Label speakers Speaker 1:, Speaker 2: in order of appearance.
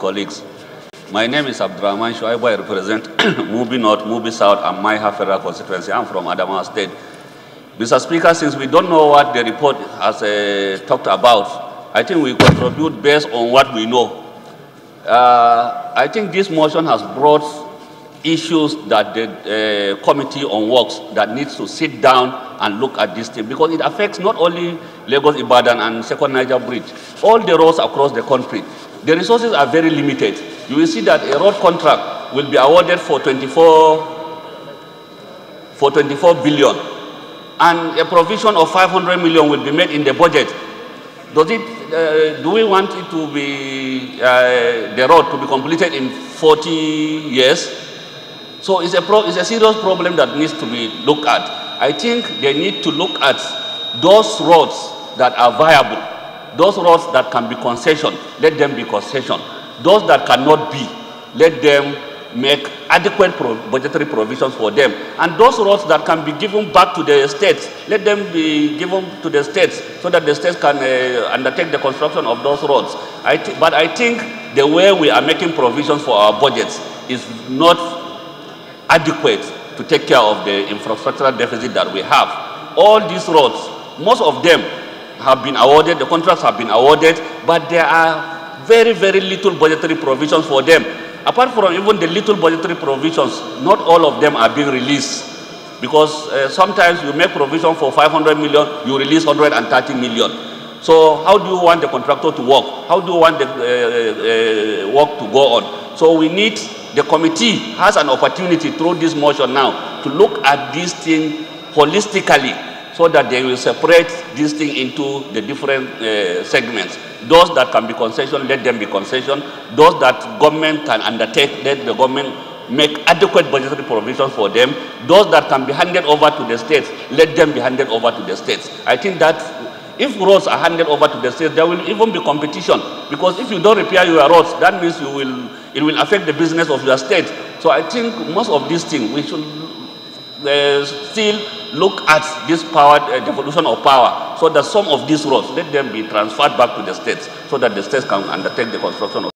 Speaker 1: colleagues. My name is Abdulrahman Shuaibu. I represent Mubi North, Mubi South, and Maiha Federal Constituency. I'm from Adamawa State. Mr. Speaker, since we don't know what the report has talked about, I think we contribute based on what we know. I think this motion has brought issues that the Committee on Works that needs to sit down and look at this thing, because it affects not only Lagos, Ibadan, and Second Niger Bridge, all the roads across the country. The resources are very limited. You will see that a road contract will be awarded for 24 billion, and a provision of 500 million will be made in the budget. Do we want it to be the road to be completed in 40 years? So it's a serious problem that needs to be looked at. I think they need to look at those roads that are viable, those roads that can be concession, let them be concession. Those that cannot be, let them make adequate budgetary provisions for them. And those roads that can be given back to the states, let them be given to the states so that the states can undertake the construction of those roads. But I think the way we are making provisions for our budgets is not adequate to take care of the infrastructural deficit that we have. All these roads, most of them have been awarded, the contracts have been awarded, but there are very, very little budgetary provisions for them. Apart from even the little budgetary provisions, not all of them are being released, because sometimes you make provision for 500 million, you release 130 million. So how do you want the contractor to work? How do you want the work to go on? So we need, the committee has an opportunity through this motion now to look at this thing holistically, so that they will separate this thing into the different segments. Those that can be concession, let them be concession. Those that government can undertake, let the government make adequate budgetary provisions for them. Those that can be handed over to the states, let them be handed over to the states. I think that if roads are handed over to the states, there will even be competition, because if you don't repair your roads, that means it will affect the business of your state. So I think most of these things, we should still look at this power, devolution of power, so that some of these roads, let them be transferred back to the states, so that the states can undertake the construction of